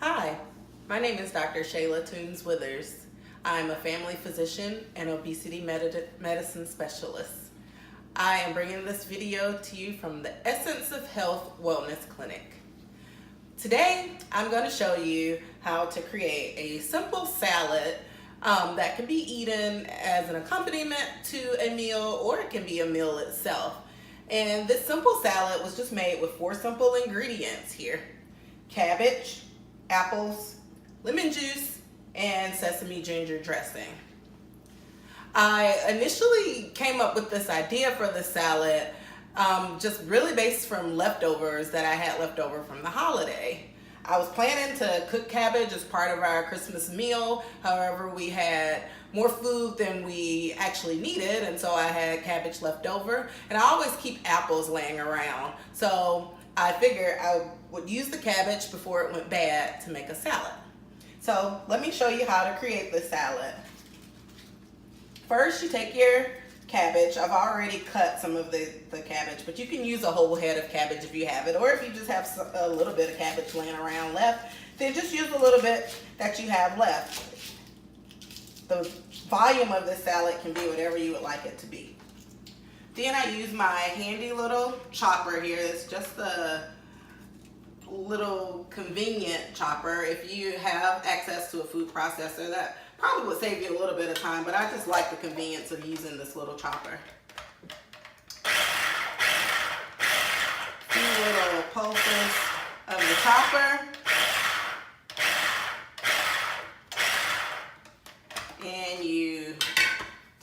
Hi, my name is Dr. Shayla Toombs Withers. I'm a family physician and obesity medicine specialist. I am bringing this video to you from the Essence of Health Wellness Clinic. Today, I'm going to show you how to create a simple salad that can be eaten as an accompaniment to a meal, or it can be a meal itself. And this simple salad was just made with 4 simple ingredients here: cabbage, apples, lemon juice, and sesame ginger dressing. I initially came up with this idea for the salad just really based from leftovers that I had left over from the holiday. I was planning to cook cabbage as part of our Christmas meal. However, we had more food than we actually needed, and so I had cabbage left over. And I always keep apples laying around, so I figured I would use the cabbage before it went bad to make a salad. So let me show you how to create the salad. First, you take your cabbage. I've already cut some of the cabbage, but you can use a whole head of cabbage if you have it, or if you just have a little bit of cabbage laying around left, then just use a little bit that you have left. The volume of this salad can be whatever you would like it to be. Then I use my handy little chopper here. It's just a little convenient chopper. If you have access to a food processor, that probably would save you a little bit of time, but I just like the convenience of using this little chopper. A few little pulses of the chopper. And you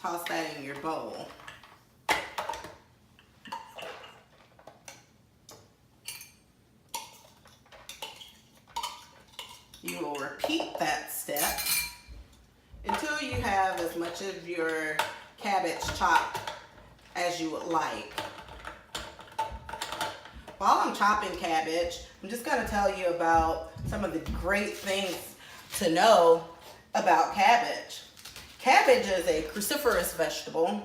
toss that in your bowl. You will repeat that step until you have as much of your cabbage chopped as you would like. While I'm chopping cabbage, I'm just going to tell you about some of the great things to know about cabbage. Cabbage is a cruciferous vegetable,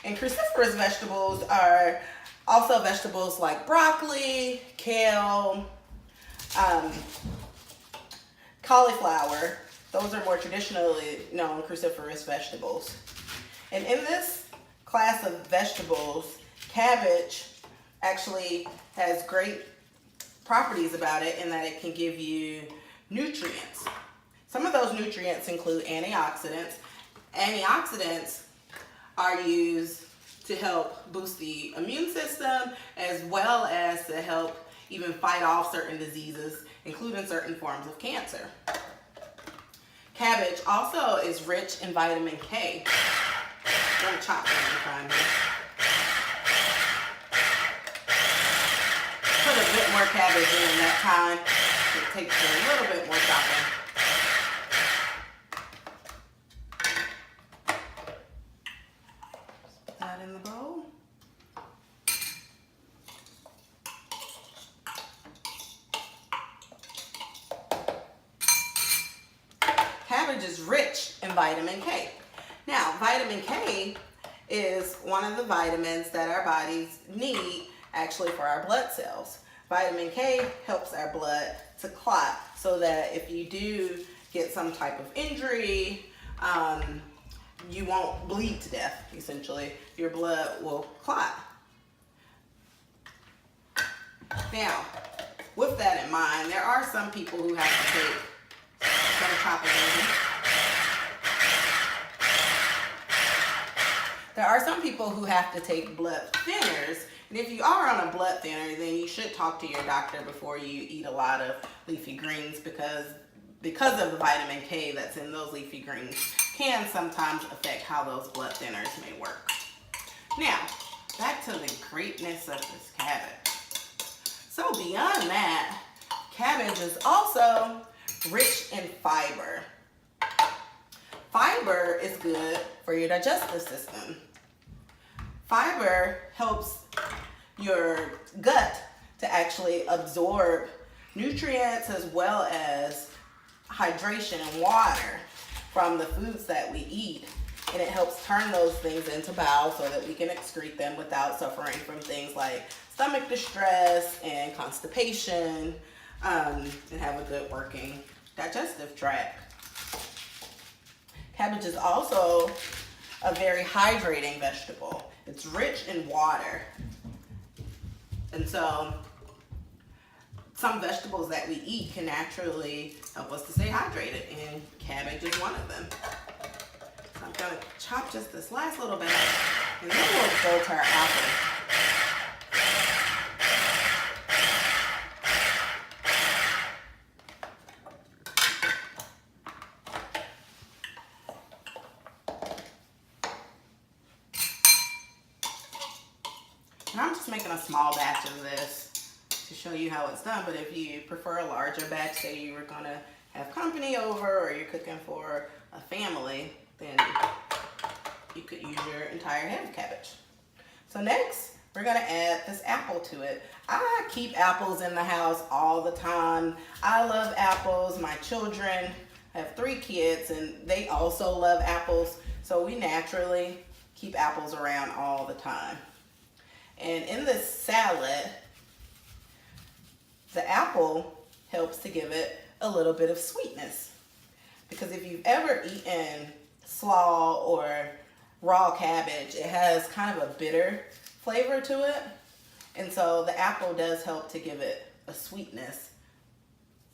and cruciferous vegetables are also vegetables like broccoli, kale, cauliflower. Those are more traditionally known cruciferous vegetables. And in this class of vegetables, cabbage actually has great properties about it in that it can give you nutrients. Some of those nutrients include antioxidants. Antioxidants are used to help boost the immune system, as well as to help even fight off certain diseases, including certain forms of cancer. Cabbage also is rich in vitamin K. I'm going to chop one here. Put a bit more cabbage in that time. It takes a little bit more chopping. Put that in the bowl. Cabbage is rich in vitamin K. Now, vitamin K is one of the vitamins that our bodies need actually for our blood cells. Vitamin K helps our blood to clot, so that if you do get some type of injury, you won't bleed to death, essentially. Your blood will clot. Now, with that in mind, there are some people who have to take There are some people who have to take blood thinners, and if you are on a blood thinner, then you should talk to your doctor before you eat a lot of leafy greens, because of the vitamin K that's in those leafy greens can sometimes affect how those blood thinners may work. Now, back to the greatness of this cabbage. So beyond that, cabbage is also rich in fiber. Fiber is good for your digestive system. Fiber helps your gut to actually absorb nutrients as well as hydration and water from the foods that we eat. And it helps turn those things into bile so that we can excrete them without suffering from things like stomach distress and constipation, and have a good working digestive tract. Cabbage is also a very hydrating vegetable. It's rich in water. And so some vegetables that we eat can naturally help us to stay hydrated, and cabbage is one of them. So I'm gonna chop just this last little bit, and then we'll go to our apple. And I'm just making a small batch of this to show you how it's done, but if you prefer a larger batch, say you were gonna have company over or you're cooking for a family, then you could use your entire head of cabbage. So next, we're gonna add this apple to it. I keep apples in the house all the time. I love apples. My children, I have 3 kids, and they also love apples, so we naturally keep apples around all the time. And in this salad, the apple helps to give it a little bit of sweetness. Because if you've ever eaten slaw or raw cabbage, it has kind of a bitter flavor to it. And so the apple does help to give it a sweetness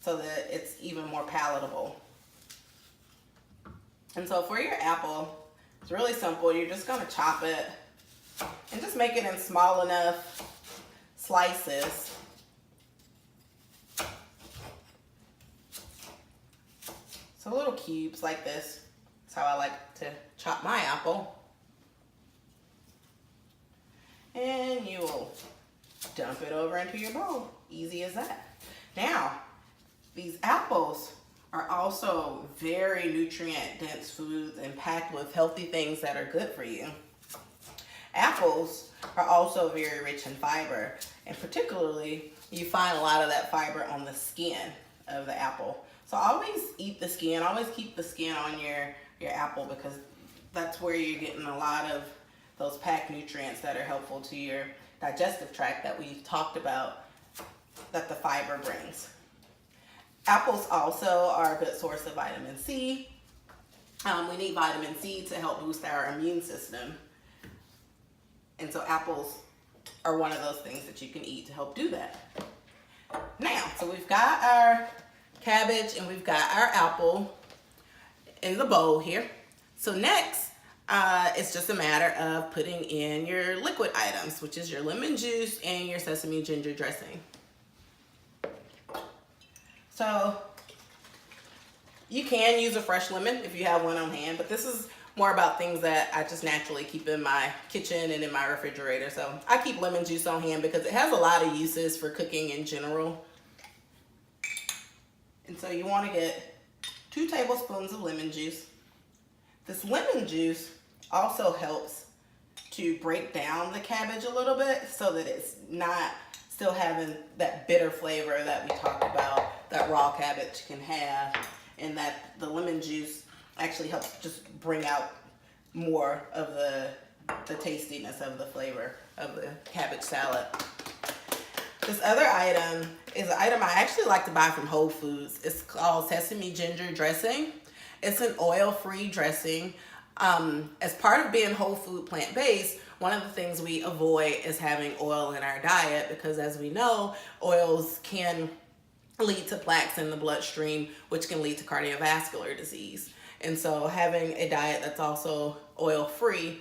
so that it's even more palatable. And so for your apple, it's really simple. You're just gonna chop it and just make it in small enough slices. So little cubes like this. That's how I like to chop my apple. And you will dump it over into your bowl. Easy as that. Now, these apples are also very nutrient dense foods and packed with healthy things that are good for you. Apples are also very rich in fiber, and particularly you find a lot of that fiber on the skin of the apple. So always eat the skin, always keep the skin on your apple, because that's where you're getting a lot of those packed nutrients that are helpful to your digestive tract that we talked about that the fiber brings. Apples also are a good source of vitamin C. We need vitamin C to help boost our immune system. And so apples are one of those things that you can eat to help do that. Now, so we've got our cabbage and we've got our apple in the bowl here. So next, it's just a matter of putting in your liquid items, which is your lemon juice and your sesame ginger dressing. So you can use a fresh lemon if you have one on hand, but this is more about things that I just naturally keep in my kitchen and in my refrigerator. So I keep lemon juice on hand because it has a lot of uses for cooking in general. And so you want to get 2 tablespoons of lemon juice. This lemon juice also helps to break down the cabbage a little bit so that it's not still having that bitter flavor that we talked about that raw cabbage can have, and that the lemon juice actually helps just bring out more of the tastiness of the flavor of the cabbage salad. This other item is an item I actually like to buy from Whole Foods. It's called Sesame Ginger Dressing. It's an oil-free dressing. As part of being whole food plant-based, one of the things we avoid is having oil in our diet, because as we know, oils can lead to plaques in the bloodstream, which can lead to cardiovascular disease. And so having a diet that's also oil-free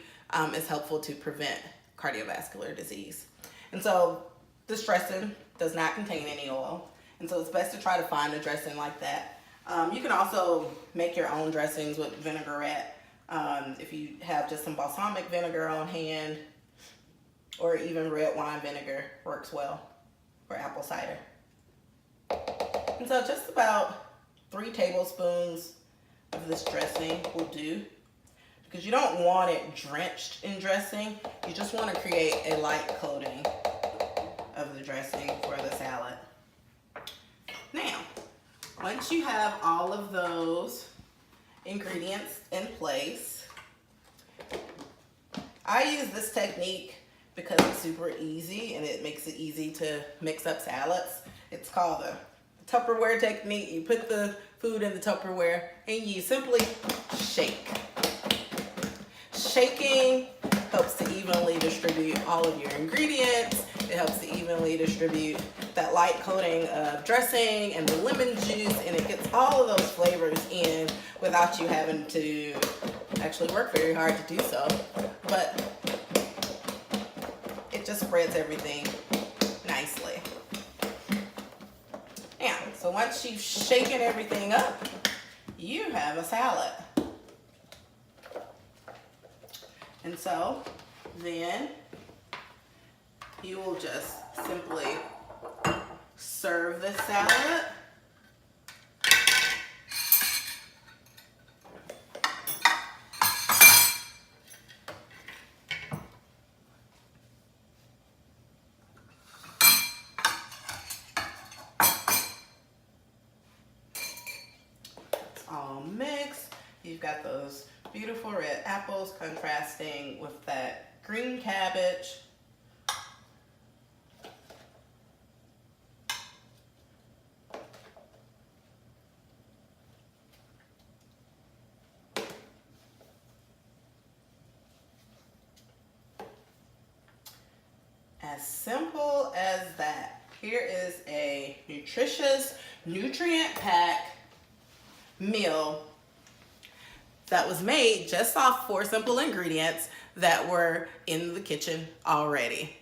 is helpful to prevent cardiovascular disease. And so this dressing does not contain any oil. And so it's best to try to find a dressing like that. You can also make your own dressings with vinaigrette. If you have just some balsamic vinegar on hand, or even red wine vinegar works well for apple cider. And so just about 3 tablespoons of this dressing will do, because you don't want it drenched in dressing. You just want to create a light coating of the dressing for the salad. Now, once you have all of those ingredients in place, I use this technique because it's super easy and it makes it easy to mix up salads. It's called the Tupperware technique. You put the food in the Tupperware and you simply shake. Shaking helps to evenly distribute all of your ingredients. It helps to evenly distribute that light coating of dressing and the lemon juice, and it gets all of those flavors in without you having to actually work very hard to do so. But it just spreads everything nicely. Now, so once you've shaken everything up, you have a salad. And so then you will just simply serve this salad. It's all mixed. You've got those beautiful red apples contrasting with that green cabbage. As simple as that. Here is a nutritious, nutrient-packed meal that was made just off 4 simple ingredients that were in the kitchen already.